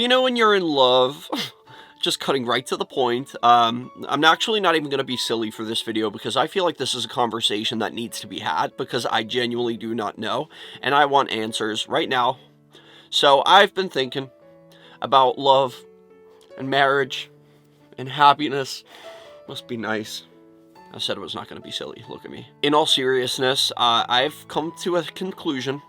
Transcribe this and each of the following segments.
So, you know, when you're in love, just cutting right to the point, I'm actually not even going to be silly for this video because I feel like this is a conversation that needs to be had because I genuinely do not know, and I want answers right now. So I've been thinking about love and marriage and happiness. Must be nice. I said it was not going to be silly. Look at me. In all seriousness, I've come to a conclusion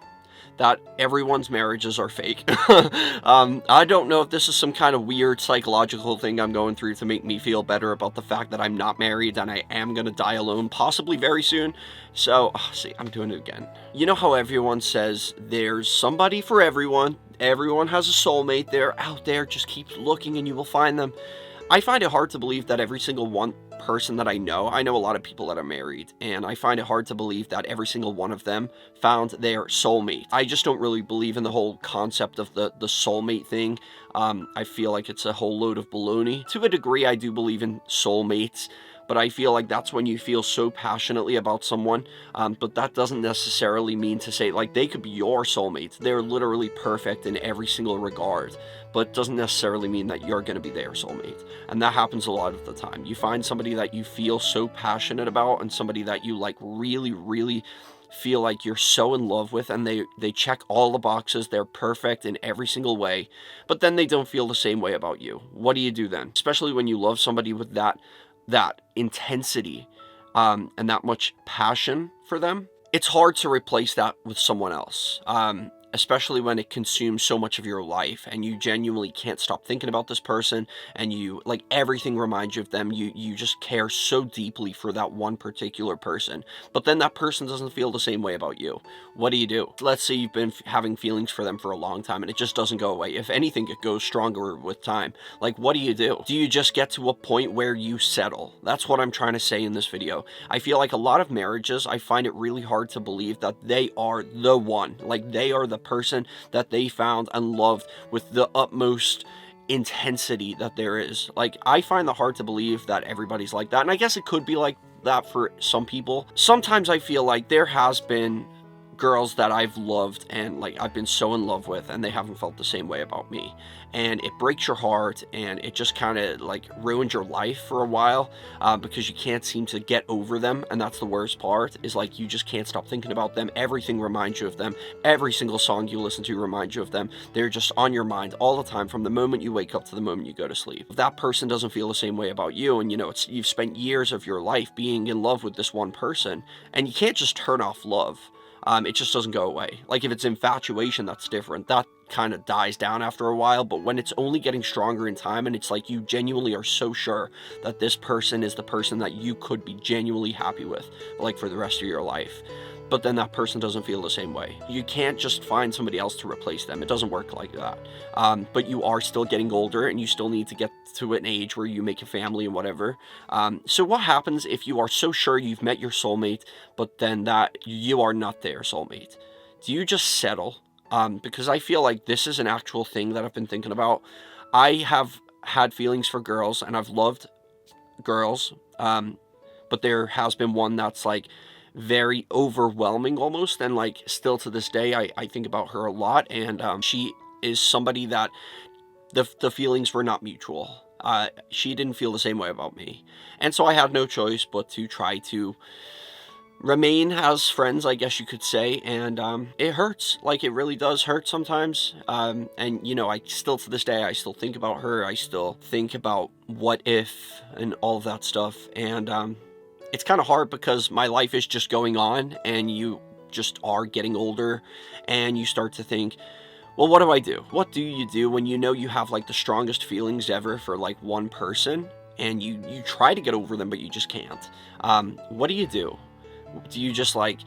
that everyone's marriages are fake. I don't know if this is some kind of weird psychological thing I'm going through to make me feel better about the fact that I'm not married and I am gonna die alone, possibly very soon. So, see, I'm doing it again. You know how everyone says there's somebody for everyone. Everyone has a soulmate. They're out there. Just keep looking and you will find them. I find it hard to believe that every single one person that I know a lot of people that are married, and I find it hard to believe that every single one of them found their soulmate. I just don't really believe in the whole concept of the soulmate thing. I feel like it's a whole load of baloney. To a degree, I do believe in soulmates, but I feel like that's when you feel so passionately about someone, but that doesn't necessarily mean to say, like, they could be your soulmates. They're literally perfect in every single regard, but doesn't necessarily mean that you're going to be their soulmate. And that happens a lot of the time. You find somebody that you feel so passionate about and somebody that you, like, really, really feel like you're so in love with, and they check all the boxes. They're perfect in every single way, but then they don't feel the same way about you. What do you do then? Especially when you love somebody with that intensity and that much passion for them. It's hard to replace that with someone else, especially when it consumes so much of your life and you genuinely can't stop thinking about this person, and you, like, everything reminds you of them. You just care so deeply for that one particular person, but then that person doesn't feel the same way about you. What do you do? Let's say you've been having feelings for them for a long time and it just doesn't go away. If anything, it goes stronger with time. Like, what do you do? Do you just get to a point where you settle? That's what I'm trying to say in this video. I feel like a lot of marriages, I find it really hard to believe that they are the one. Like, they are the person that they found and loved with the utmost intensity that there is. Like, I find it hard to believe that everybody's like that, and I guess it could be like that for some people. Sometimes I feel like there has been girls that I've loved and, like, I've been so in love with, and they haven't felt the same way about me, and it breaks your heart, and it just kind of, like, ruins your life for a while, because you can't seem to get over them. And that's the worst part, is, like, you just can't stop thinking about them. Everything reminds you of them. Every single song you listen to reminds you of them. They're just on your mind all the time, from the moment you wake up to the moment you go to sleep. If that person doesn't feel the same way about you, and, you know, you've spent years of your life being in love with this one person, and you can't just turn off love. It just doesn't go away. Like, if it's infatuation, that's different. That kind of dies down after a while, but when it's only getting stronger in time, and it's like you genuinely are so sure that this person is the person that you could be genuinely happy with, like, for the rest of your life, but then that person doesn't feel the same way. You can't just find somebody else to replace them. It doesn't work like that. But you are still getting older, and you still need to get to an age where you make a family and whatever. So what happens if you are so sure you've met your soulmate, but then that you are not their soulmate? Do you just settle? Because I feel like this is an actual thing that I've been thinking about. I have had feelings for girls, and I've loved girls, but there has been one that's, like, very overwhelming almost, and, like, still to this day I think about her a lot, and she is somebody that the feelings were not mutual. She didn't feel the same way about me, and so I had no choice but to try to remain as friends, I guess you could say, and it hurts. Like, it really does hurt sometimes, and, you know, I still, to this day, I still think about her. I still think about what if and all of that stuff, and it's kind of hard because my life is just going on, and you just are getting older, and you start to think, well, what do I do? What do you do when you know you have, like, the strongest feelings ever for, like, one person, and you try to get over them, but you just can't? What do you do? Do you just, like,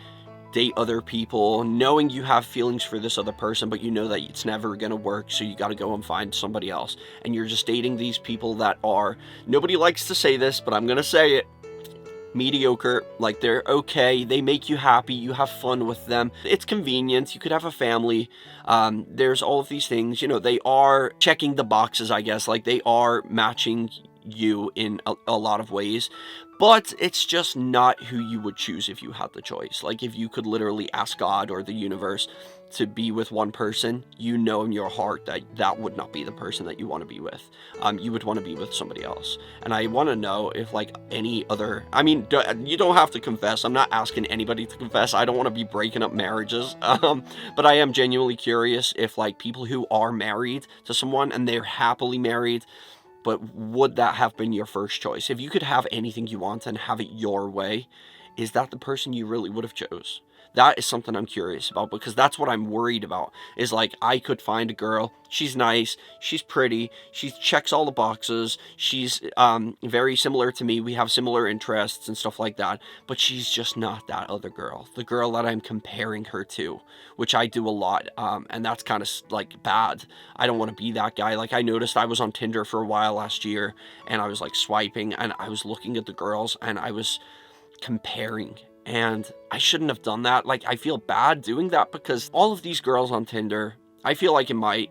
date other people, knowing you have feelings for this other person, but you know that it's never gonna work, so you gotta go and find somebody else, and you're just dating these people that are, nobody likes to say this, but I'm gonna say it, mediocre. Like, they're okay, they make you happy, you have fun with them, it's convenient, you could have a family, there's all of these things, you know, they are checking the boxes, I guess, like, they are matching you in a lot of ways, but it's just not who you would choose if you had the choice. Like, if you could literally ask God or the universe to be with one person, you know in your heart that that would not be the person that you want to be with. You would want to be with somebody else. And I want to know if, like, any other, I mean, you don't have to confess. I'm not asking anybody to confess. I don't want to be breaking up marriages. But I am genuinely curious if, like, people who are married to someone and they're happily married, but would that have been your first choice? If you could have anything you want and have it your way, is that the person you really would have chose? That is something I'm curious about, because that's what I'm worried about. Is like, I could find a girl, she's nice, she's pretty, she checks all the boxes, she's very similar to me, we have similar interests and stuff like that, but she's just not that other girl, the girl that I'm comparing her to, which I do a lot, and that's kind of like bad. I don't want to be that guy. Like, I noticed I was on Tinder for a while last year, and I was like swiping, and I was looking at the girls, and I was comparing, and I shouldn't have done that. Like, I feel bad doing that, because all of these girls on Tinder, I feel like in my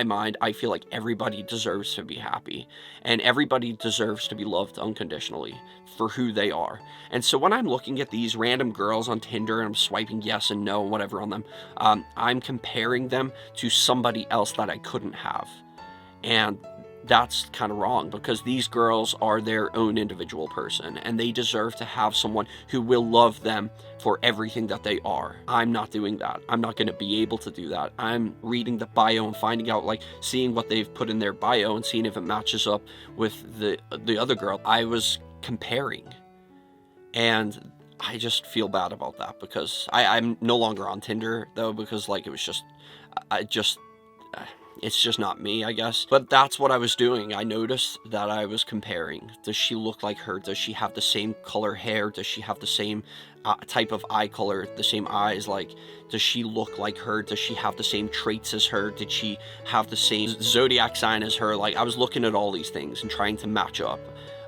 mind, I feel like everybody deserves to be happy, and everybody deserves to be loved unconditionally for who they are. And so when I'm looking at these random girls on Tinder and I'm swiping yes and no and whatever on them, I'm comparing them to somebody else that I couldn't have. And that's kind of wrong, because these girls are their own individual person, and they deserve to have someone who will love them for everything that they are. I'm not doing that. I'm not going to be able to do that. I'm reading the bio and finding out, like, seeing what they've put in their bio and seeing if it matches up with the other girl. I was comparing, and I just feel bad about that, because I'm no longer on Tinder, though, because, like, it was just, it's just not me, I guess. But that's what I was doing. I noticed that I was comparing. Does she look like her? Does she have the same color hair? Does she have the same type of eye color, the same eyes? Like, does she look like her? Does she have the same traits as her? Did she have the same zodiac sign as her? Like, I was looking at all these things and trying to match up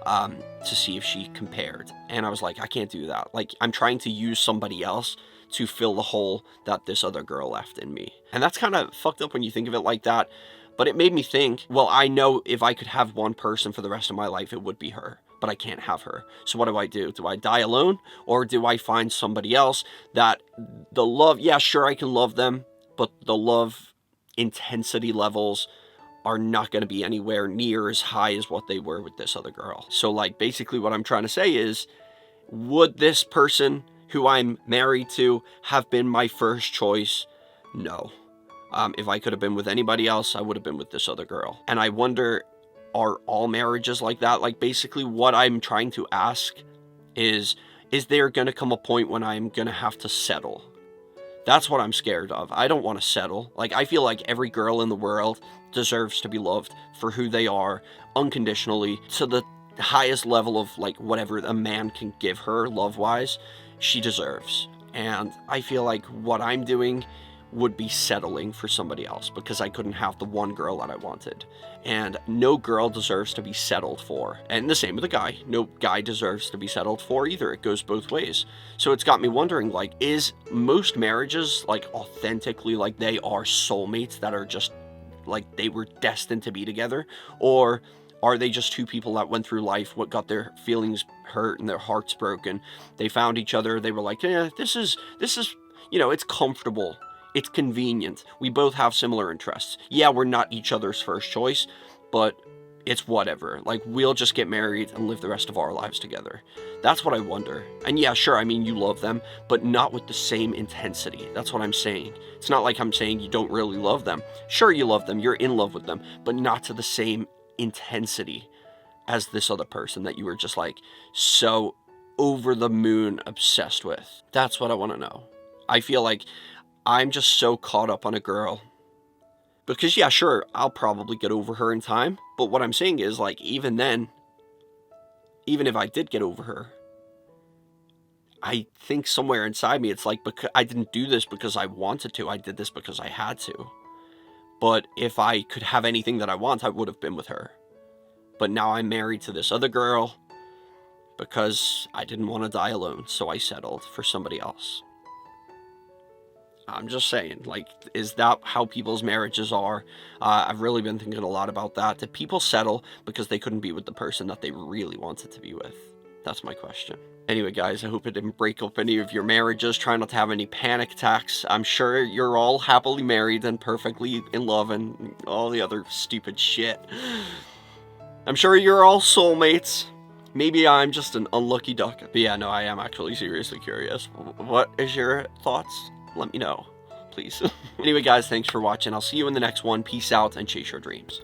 to see if she compared. And I was like, I can't do that. Like, I'm trying to use somebody else to fill the hole that this other girl left in me. And that's kind of fucked up when you think of it like that. But it made me think, well, I know if I could have one person for the rest of my life, it would be her. But I can't have her. So what do? Do I die alone? Or do I find somebody else that the love, yeah, sure, I can love them, but the love intensity levels are not going to be anywhere near as high as what they were with this other girl. So, like, basically what I'm trying to say is, would this person who I'm married to have been my first choice? No. If I could have been with anybody else, I would have been with this other girl. And I wonder, are all marriages like that? Like, basically what I'm trying to ask is there going to come a point when I'm going to have to settle? That's what I'm scared of. I don't want to settle. Like, I feel like every girl in the world deserves to be loved for who they are, unconditionally, to the highest level of, like, whatever a man can give her love-wise, she deserves. And I feel like what I'm doing would be settling for somebody else, because I couldn't have the one girl that I wanted. And no girl deserves to be settled for. And the same with a guy. No guy deserves to be settled for either. It goes both ways. So it's got me wondering, like, is most marriages, like, authentically, like, they are soulmates that are just, like, they were destined to be together? Or are they just two people that went through life, what got their feelings hurt and their hearts broken? They found each other. They were like, yeah, this is, you know, it's comfortable. It's convenient. We both have similar interests. Yeah, we're not each other's first choice, but it's whatever. Like, we'll just get married and live the rest of our lives together. That's what I wonder. And yeah, sure, I mean, you love them, but not with the same intensity. That's what I'm saying. It's not like I'm saying you don't really love them. Sure, you love them. You're in love with them, but not to the same intensity as this other person that you were just, like, so over the moon obsessed with. That's what I want to know. I feel like I'm just so caught up on a girl. Because, yeah, sure, I'll probably get over her in time. But what I'm saying is, like, even then, even if I did get over her, I think somewhere inside me, it's like, because I didn't do this because I wanted to. I did this because I had to. But if I could have anything that I want, I would have been with her. But now I'm married to this other girl because I didn't want to die alone, so I settled for somebody else. I'm just saying, like, is that how people's marriages are? I've really been thinking a lot about that. Did people settle because they couldn't be with the person that they really wanted to be with? That's my question. Anyway, guys, I hope it didn't break up any of your marriages. Try not to have any panic attacks. I'm sure you're all happily married and perfectly in love and all the other stupid shit. I'm sure you're all soulmates. Maybe I'm just an unlucky duck. But yeah, no, I am actually seriously curious. What is your thoughts? Let me know, please. Anyway, guys, thanks for watching. I'll see you in the next one. Peace out and chase your dreams.